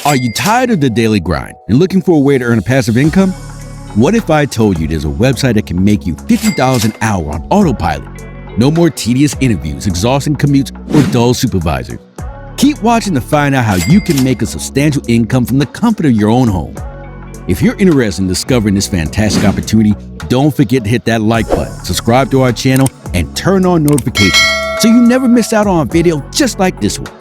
Are you tired of the daily grind and looking for a way to earn a passive income? What if I told you there's a website that can make you $50 an hour on autopilot? No more tedious interviews, exhausting commutes, or dull supervisors. Keep watching to find out how you can make a substantial income from the comfort of your own home. If you're interested in discovering this fantastic opportunity, don't forget to hit that like button, subscribe to our channel, and turn on notifications so you never miss out on a video just like this one.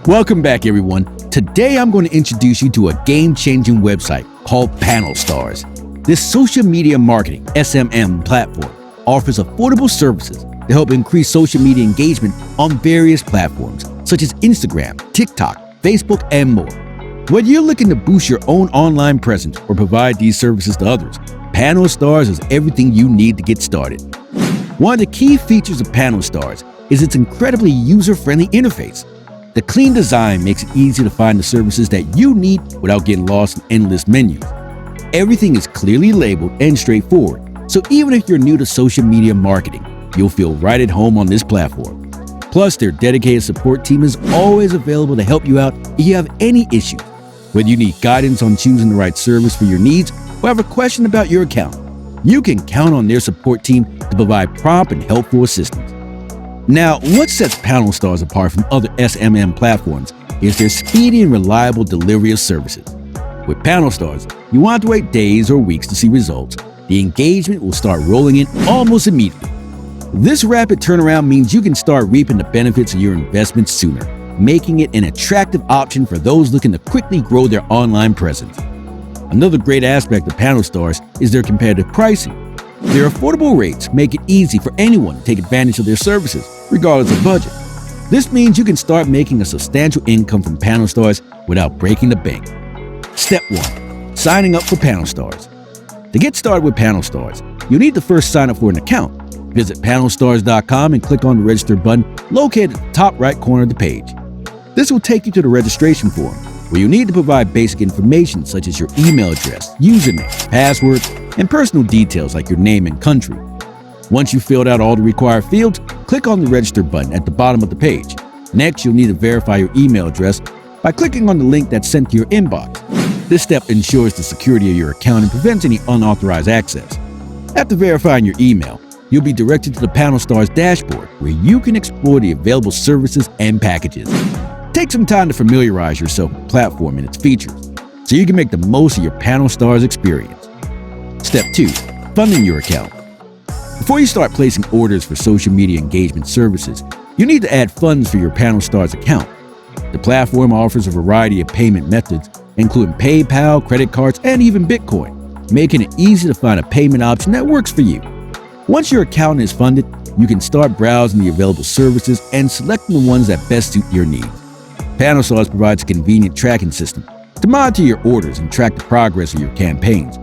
Welcome back, everyone. Today I'm going to introduce you to a game-changing website called Panel Stars. This social media marketing (SMM) platform offers affordable services to help increase social media engagement on various platforms such as Instagram, TikTok, Facebook, and more. Whether you're looking to boost your own online presence or provide these services to others, Panel Stars is everything you need to get started. One of the key features of Panel Stars is its incredibly user-friendly interface. The clean design makes it easy to find the services that you need without getting lost in endless menus. Everything is clearly labeled and straightforward, so even if you're new to social media marketing, you'll feel right at home on this platform. Plus, their dedicated support team is always available to help you out if you have any issues. Whether you need guidance on choosing the right service for your needs or have a question about your account, you can count on their support team to provide prompt and helpful assistance. Now, what sets Panel Stars apart from other SMM platforms is their speedy and reliable delivery of services. With Panel Stars, you won't have to wait days or weeks to see results. The engagement will start rolling in almost immediately. This rapid turnaround means you can start reaping the benefits of your investments sooner, making it an attractive option for those looking to quickly grow their online presence. Another great aspect of Panel Stars is their competitive pricing. Their affordable rates make it easy for anyone to take advantage of their services, regardless of budget. This means you can start making a substantial income from Panel Stars without breaking the bank. Step 1. Signing up for Panel Stars. To get started with Panel Stars, you'll need to first sign up for an account. Visit panelstars.com and click on the register button located at the top right corner of the page. This will take you to the registration form, where you need to provide basic information such as your email address, username, password, and personal details like your name and country. Once you've filled out all the required fields, click on the register button at the bottom of the page. Next, you'll need to verify your email address by clicking on the link that's sent to your inbox. This step ensures the security of your account and prevents any unauthorized access. After verifying your email, you'll be directed to the Panel Stars dashboard, where you can explore the available services and packages. Take some time to familiarize yourself with the platform and its features, so you can make the most of your Panel Stars experience. Step 2. Funding your account. Before you start placing orders for social media engagement services, you need to add funds for your Panel Stars account. The platform offers a variety of payment methods, including PayPal, credit cards, and even Bitcoin, making it easy to find a payment option that works for you. Once your account is funded, you can start browsing the available services and selecting the ones that best suit your needs. Panel Stars provides a convenient tracking system to monitor your orders and track the progress of your campaigns.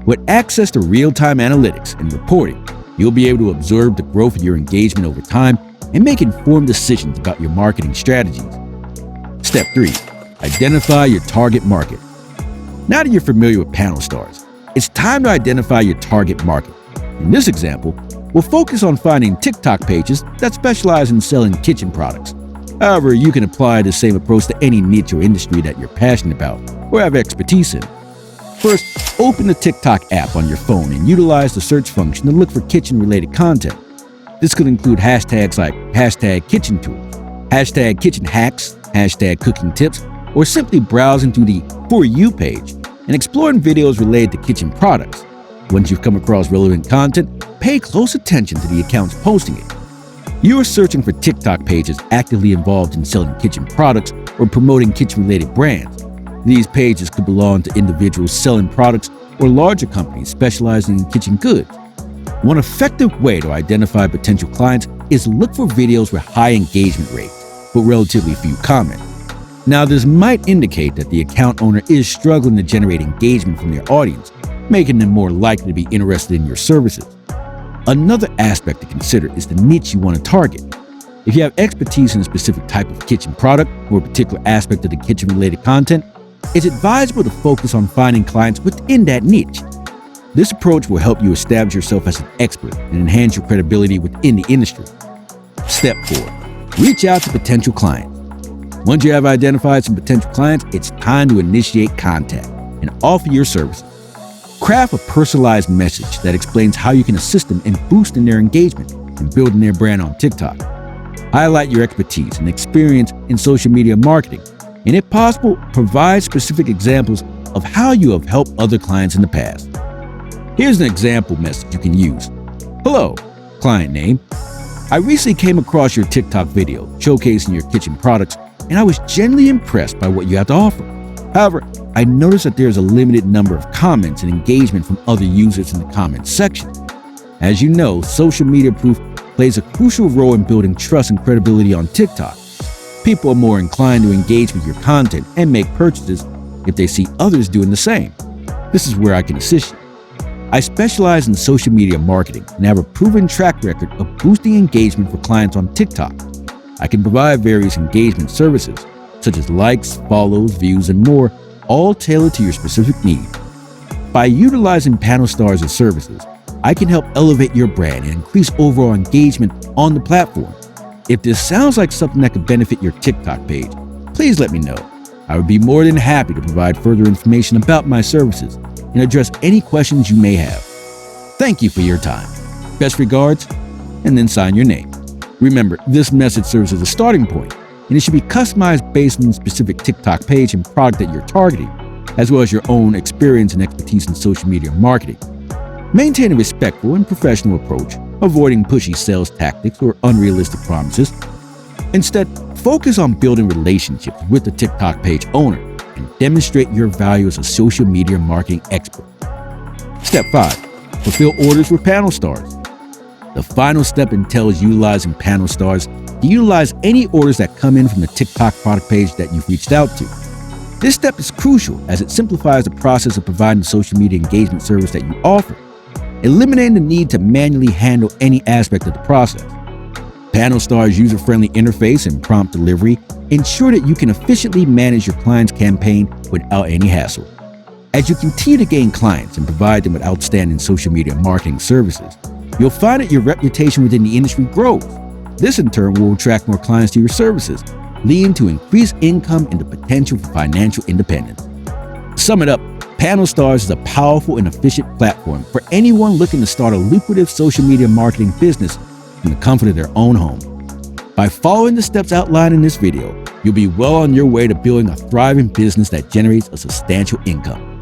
With access to real-time analytics and reporting, you'll be able to observe the growth of your engagement over time and make informed decisions about your marketing strategies. Step 3. Identify your target market. Now that you're familiar with Panel Stars, it's time to identify your target market. In this example, we'll focus on finding TikTok pages that specialize in selling kitchen products. However, you can apply the same approach to any niche or industry that you're passionate about or have expertise in. First, open the TikTok app on your phone and utilize the search function to look for kitchen-related content. This could include hashtags like #kitchentools, #kitchenhacks, #cooking-tips, or simply browsing through the For You page and exploring videos related to kitchen products. Once you've come across relevant content, pay close attention to the accounts posting it. You are searching for TikTok pages actively involved in selling kitchen products or promoting kitchen-related brands. These pages could belong to individuals selling products or larger companies specializing in kitchen goods. One effective way to identify potential clients is to look for videos with high engagement rates, but relatively few comments. Now, this might indicate that the account owner is struggling to generate engagement from their audience, making them more likely to be interested in your services. Another aspect to consider is the niche you want to target. If you have expertise in a specific type of kitchen product or a particular aspect of the kitchen-related content, it's advisable to focus on finding clients within that niche. This approach will help you establish yourself as an expert and enhance your credibility within the industry. Step 4. Reach out to potential clients. Once you have identified some potential clients, it's time to initiate contact and offer your services. Craft a personalized message that explains how you can assist them in boosting their engagement and building their brand on TikTok. Highlight your expertise and experience in social media marketing, and if possible, provide specific examples of how you have helped other clients in the past. Here's an example message you can use. Hello, client name. I recently came across your TikTok video showcasing your kitchen products, and I was genuinely impressed by what you have to offer. However, I noticed that there's a limited number of comments and engagement from other users in the comments section. As you know, social media proof plays a crucial role in building trust and credibility on TikTok. People are more inclined to engage with your content and make purchases if they see others doing the same. This is where I can assist you. I specialize in social media marketing and have a proven track record of boosting engagement for clients on TikTok. I can provide various engagement services, such as likes, follows, views, and more, all tailored to your specific need. By utilizing Panel Stars as services, I can help elevate your brand and increase overall engagement on the platform. If this sounds like something that could benefit your TikTok page, please let me know. I would be more than happy to provide further information about my services and address any questions you may have. Thank you for your time. Best regards, and then sign your name. Remember, this message serves as a starting point, and it should be customized based on the specific TikTok page and product that you're targeting, as well as your own experience and expertise in social media marketing. Maintain a respectful and professional approach, avoiding pushy sales tactics or unrealistic promises. Instead, focus on building relationships with the TikTok page owner and demonstrate your value as a social media marketing expert. Step 5. Fulfill orders with Panel Stars. The final step entails utilizing Panel Stars to utilize any orders that come in from the TikTok product page that you've reached out to. This step is crucial as it simplifies the process of providing the social media engagement service that you offer, eliminating the need to manually handle any aspect of the process. Panel Stars' user-friendly interface and prompt delivery ensure that you can efficiently manage your client's campaign without any hassle. As you continue to gain clients and provide them with outstanding social media marketing services, you'll find that your reputation within the industry grows. This in turn will attract more clients to your services, leading to increased income and the potential for financial independence. To sum it up, Panel Stars is a powerful and efficient platform for anyone looking to start a lucrative social media marketing business from the comfort of their own home. By following the steps outlined in this video, you'll be well on your way to building a thriving business that generates a substantial income.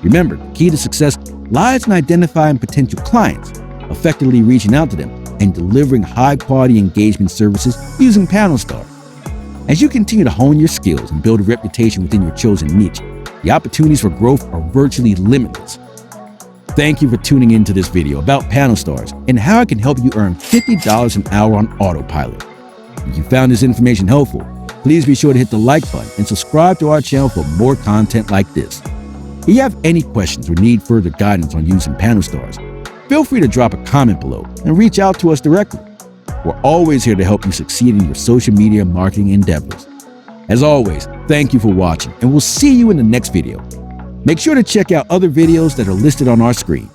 Remember, the key to success lies in identifying potential clients, effectively reaching out to them, and delivering high-quality engagement services using Panel Stars. As you continue to hone your skills and build a reputation within your chosen niche, the opportunities for growth are virtually limitless. Thank you for tuning into this video about Panel Stars and how it can help you earn $50 an hour on Autopilot. If you found this information helpful, please be sure to hit the like button and subscribe to our channel for more content like this. If you have any questions or need further guidance on using Panel Stars, feel free to drop a comment below and reach out to us directly. We're always here to help you succeed in your social media marketing endeavors. As always, thank you for watching, and we'll see you in the next video. Make sure to check out other videos that are listed on our screen.